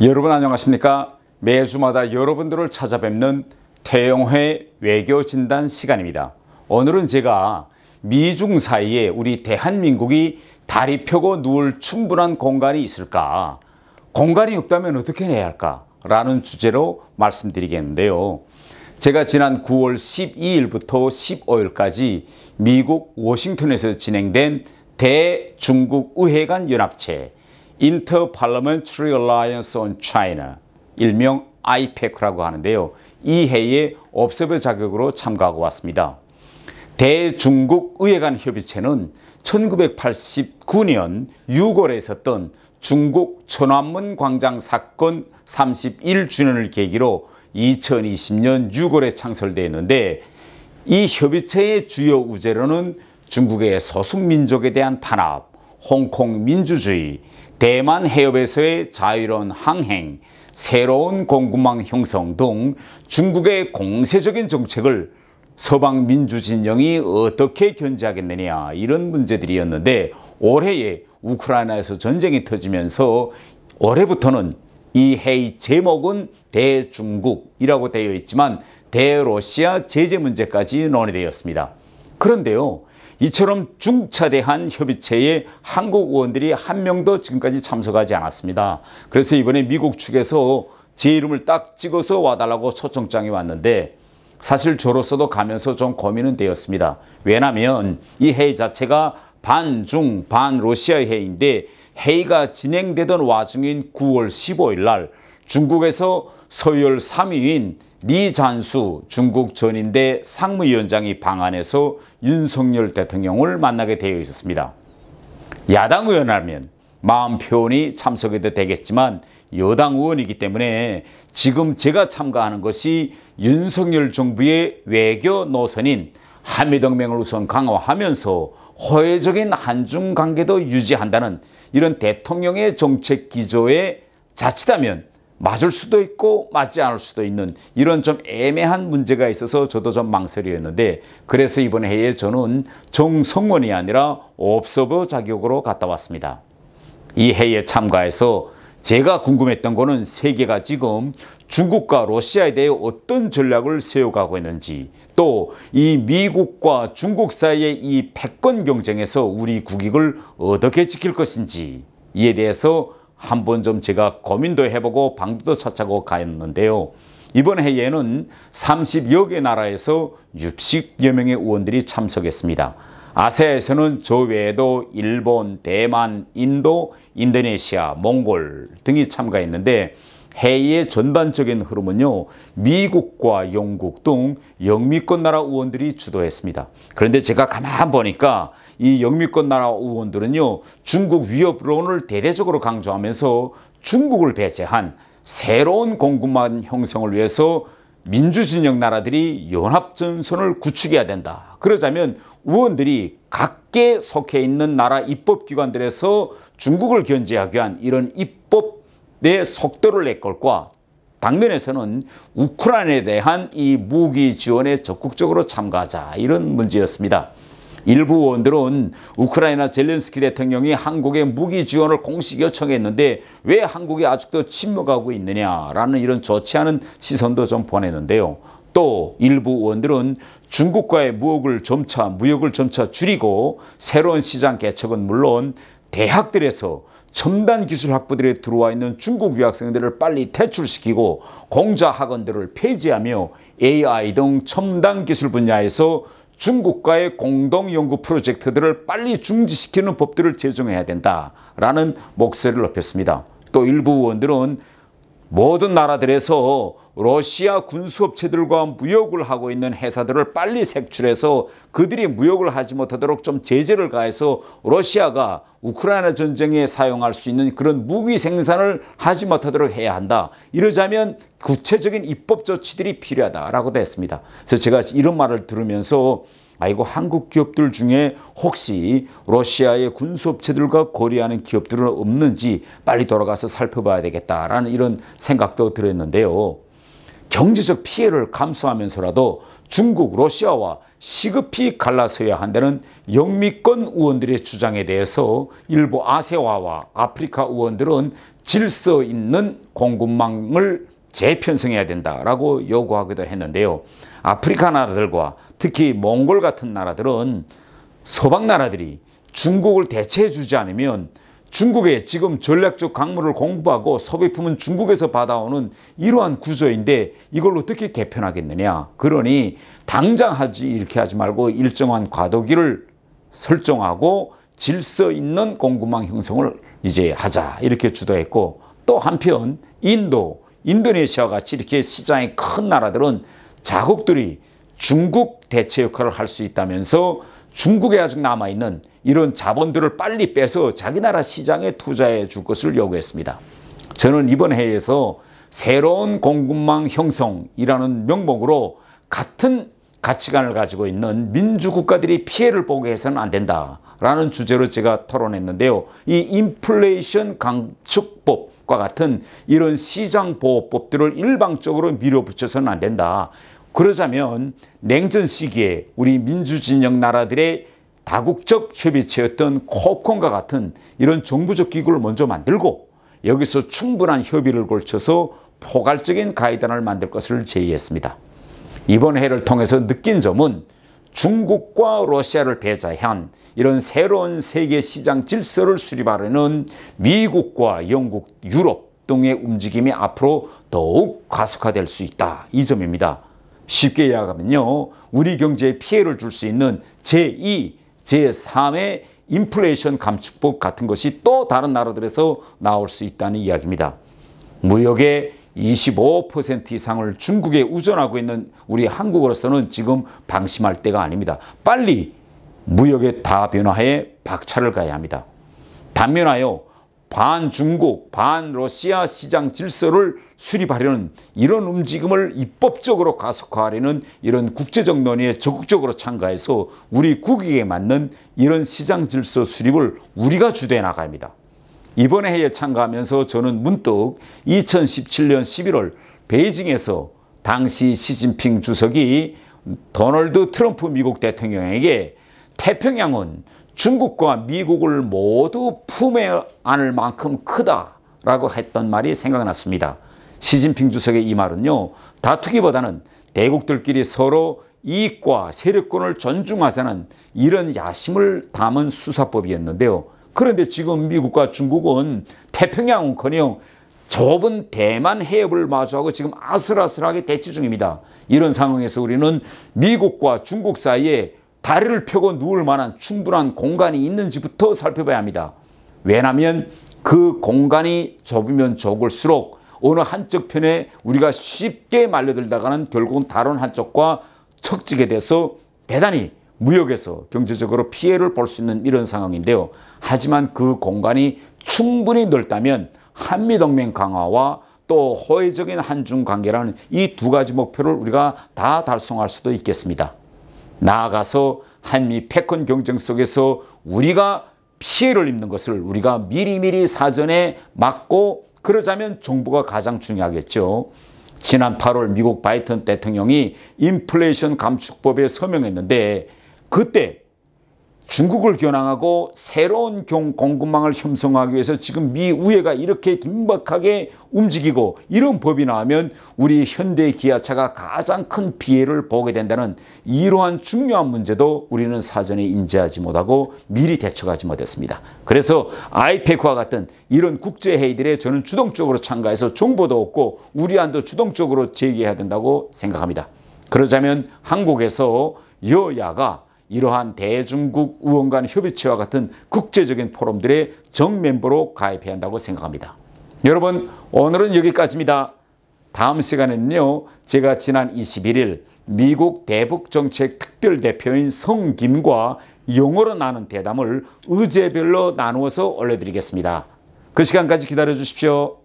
여러분 안녕하십니까? 매주마다 여러분들을 찾아뵙는 태영회 외교진단 시간입니다. 오늘은 제가 미중 사이에 우리 대한민국이 다리 펴고 누울 충분한 공간이 있을까? 공간이 없다면 어떻게 해야 할까? 라는 주제로 말씀드리겠는데요. 제가 지난 9월 12일부터 15일까지 미국 워싱턴에서 진행된 대중국 의회 간 연합체 Inter-Parliamentary Alliance on China, 일명 IPEC라고 하는데요. 이 회의에 observer 자격으로 참가하고 왔습니다. 대중국 의회 간 협의체는 1989년 6월에 있었던 중국 천안문 광장 사건 31주년을 계기로 2020년 6월에 창설되었는데, 이 협의체의 주요 우제로는 중국의 소수민족에 대한 탄압, 홍콩 민주주의, 대만 해협에서의 자유로운 항행, 새로운 공급망 형성 등 중국의 공세적인 정책을 서방 민주진영이 어떻게 견제하겠느냐, 이런 문제들이었는데, 올해에 우크라이나에서 전쟁이 터지면서 올해부터는 이 회의 제목은 대중국이라고 되어 있지만 대러시아 제재 문제까지 논의되었습니다. 그런데요, 이처럼 중차대한 협의체에 한국 의원들이 한 명도 지금까지 참석하지 않았습니다. 그래서 이번에 미국 측에서 제 이름을 딱 찍어서 와달라고 초청장이 왔는데, 사실 저로서도 가면서 좀 고민은 되었습니다. 왜냐하면 이 회의 자체가 반중 반러시아 회의인데, 회의가 진행되던 와중인 9월 15일 날 중국에서 서열 3위인 리잔수 중국 전인대 상무위원장이 방한해서 윤석열 대통령을 만나게 되어 있었습니다. 야당 의원이라면 마음 표현이 참석해도 되겠지만 여당 의원이기 때문에 지금 제가 참가하는 것이 윤석열 정부의 외교 노선인 한미동맹을 우선 강화하면서 호혜적인 한중 관계도 유지한다는 이런 대통령의 정책 기조에 자칫하면 맞을 수도 있고 맞지 않을 수도 있는 이런 좀 애매한 문제가 있어서 저도 좀 망설이었는데, 그래서 이번 회의에 저는 정성원이 아니라 옵서버 자격으로 갔다 왔습니다. 이 회의에 참가해서 제가 궁금했던 거는 세계가 지금 중국과 러시아에 대해 어떤 전략을 세워가고 있는지, 또 이 미국과 중국 사이의 이 패권 경쟁에서 우리 국익을 어떻게 지킬 것인지, 이에 대해서 한번 좀 제가 고민도 해보고 방도도 찾아고 가였는데요. 이번 회의에는 30여 개 나라에서 60여 명의 의원들이 참석했습니다. 아세아에서는 저 외에도 일본, 대만, 인도, 인도네시아, 몽골 등이 참가했는데, 회의의 전반적인 흐름은요, 미국과 영국 등 영미권 나라 의원들이 주도했습니다. 그런데 제가 가만 보니까 이 영미권 나라 의원들은요, 중국 위협론을 대대적으로 강조하면서 중국을 배제한 새로운 공급망 형성을 위해서 민주진영 나라들이 연합전선을 구축해야 된다. 그러자면 의원들이 각계 속해 있는 나라 입법기관들에서 중국을 견제하기 위한 이런 입법의 속도를 낼 것과, 당면에서는 우크라이나에 대한 이 무기 지원에 적극적으로 참가하자, 이런 문제였습니다. 일부 의원들은 우크라이나 젤렌스키 대통령이 한국에 무기 지원을 공식 요청했는데 왜 한국이 아직도 침묵하고 있느냐라는 이런 좋지 않은 시선도 좀 보냈는데요. 또 일부 의원들은 중국과의 무역을 점차 줄이고 새로운 시장 개척은 물론 대학들에서 첨단 기술 학부들에 들어와 있는 중국 유학생들을 빨리 퇴출시키고 공자 학원들을 폐지하며 AI 등 첨단 기술 분야에서 중국과의 공동 연구 프로젝트들을 빨리 중지시키는 법들을 제정해야 된다라는 목소리를 높였습니다. 또 일부 의원들은 모든 나라들에서 러시아 군수업체들과 무역을 하고 있는 회사들을 빨리 색출해서 그들이 무역을 하지 못하도록 좀 제재를 가해서 러시아가 우크라이나 전쟁에 사용할 수 있는 그런 무기 생산을 하지 못하도록 해야 한다. 이러자면 구체적인 입법 조치들이 필요하다라고도 했습니다. 그래서 제가 이런 말을 들으면서 아이고, 한국 기업들 중에 혹시 러시아의 군수업체들과 거래하는 기업들은 없는지 빨리 돌아가서 살펴봐야 되겠다라는 이런 생각도 들었는데요. 경제적 피해를 감수하면서라도 중국, 러시아와 시급히 갈라서야 한다는 영미권 의원들의 주장에 대해서 일부 아세아와 아프리카 의원들은 질서 있는 공급망을 재편성해야 된다라고 요구하기도 했는데요. 아프리카 나라들과 특히 몽골 같은 나라들은 서방 나라들이 중국을 대체해 주지 않으면 중국에 지금 전략적 강물을 공부하고 소비품은 중국에서 받아오는 이러한 구조인데 이걸 어떻게 개편하겠느냐. 그러니 당장 이렇게 하지 말고 일정한 과도기를 설정하고 질서 있는 공급망 형성을 이제 하자 이렇게 주도했고, 또 한편 인도네시아와 같이 이렇게 시장이 큰 나라들은 자국들이 중국 대체 역할을 할 수 있다면서 중국에 아직 남아있는 이런 자본들을 빨리 빼서 자기 나라 시장에 투자해 줄 것을 요구했습니다. 저는 이번 회의에서 새로운 공급망 형성이라는 명목으로 같은 가치관을 가지고 있는 민주국가들이 피해를 보게 해서는 안 된다라는 주제로 제가 토론했는데요. 이 인플레이션 감축법과 같은 이런 시장보호법들을 일방적으로 밀어붙여서는 안 된다. 그러자면 냉전 시기에 우리 민주진영 나라들의 다국적 협의체였던 코콘과 같은 이런 정부적 기구를 먼저 만들고 여기서 충분한 협의를 걸쳐서 포괄적인 가이드라인을 만들 것을 제의했습니다. 이번 회의를 통해서 느낀 점은 중국과 러시아를 배제한 이런 새로운 세계 시장 질서를 수립하려는 미국과 영국, 유럽 등의 움직임이 앞으로 더욱 가속화될 수 있다. 이 점입니다. 쉽게 이야기하면요, 우리 경제에 피해를 줄 수 있는 제2, 제3의 인플레이션 감축법 같은 것이 또 다른 나라들에서 나올 수 있다는 이야기입니다. 무역의 25% 이상을 중국에 의존하고 있는 우리 한국으로서는 지금 방심할 때가 아닙니다. 빨리 무역의 다변화에 박차를 가야 합니다. 반면하여 반중국, 반러시아 시장 질서를 수립하려는 이런 움직임을 입법적으로 가속화하려는 이런 국제적 논의에 적극적으로 참가해서 우리 국익에 맞는 이런 시장 질서 수립을 우리가 주도해 나가야 합니다. 이번 회의에 참가하면서 저는 문득 2017년 11월 베이징에서 당시 시진핑 주석이 도널드 트럼프 미국 대통령에게 태평양은 중국과 미국을 모두 품에 안을 만큼 크다라고 했던 말이 생각났습니다. 시진핑 주석의 이 말은요, 다투기보다는 대국들끼리 서로 이익과 세력권을 존중하자는 이런 야심을 담은 수사법이었는데요. 그런데 지금 미국과 중국은 태평양은커녕 좁은 대만 해협을 마주하고 지금 아슬아슬하게 대치 중입니다. 이런 상황에서 우리는 미국과 중국 사이에 다리를 펴고 누울 만한 충분한 공간이 있는지부터 살펴봐야 합니다. 왜냐하면 그 공간이 좁으면 좁을수록 어느 한쪽 편에 우리가 쉽게 말려들다가는 결국은 다른 한쪽과 척지게 돼서 대단히 무역에서 경제적으로 피해를 볼 수 있는 이런 상황인데요. 하지만 그 공간이 충분히 넓다면 한미동맹 강화와 또 호혜적인 한중 관계라는 이 두 가지 목표를 우리가 다 달성할 수도 있겠습니다. 나아가서 한미 패권 경쟁 속에서 우리가 피해를 입는 것을 우리가 미리미리 사전에 막고, 그러자면 정부가 가장 중요하겠죠. 지난 8월 미국 바이든 대통령이 인플레이션 감축법에 서명했는데 그때 중국을 겨냥하고 새로운 공급망을 형성하기 위해서 지금 미 의회가 이렇게 긴박하게 움직이고 이런 법이 나오면 우리 현대 기아차가 가장 큰 피해를 보게 된다는 이러한 중요한 문제도 우리는 사전에 인지하지 못하고 미리 대처하지 못했습니다. 그래서 아이페크와 같은 이런 국제회의들에 저는 주동적으로 참가해서 정보도 얻고 우리 안도 주동적으로 제기해야 된다고 생각합니다. 그러자면 한국에서 여야가 이러한 대중국 의원 간 협의체와 같은 국제적인 포럼들의 정멤버로 가입해야 한다고 생각합니다. 여러분, 오늘은 여기까지입니다. 다음 시간에는요, 제가 지난 21일 미국 대북정책 특별대표인 성김과 영어로 나눈 대담을 의제별로 나누어서 올려드리겠습니다. 그 시간까지 기다려 주십시오.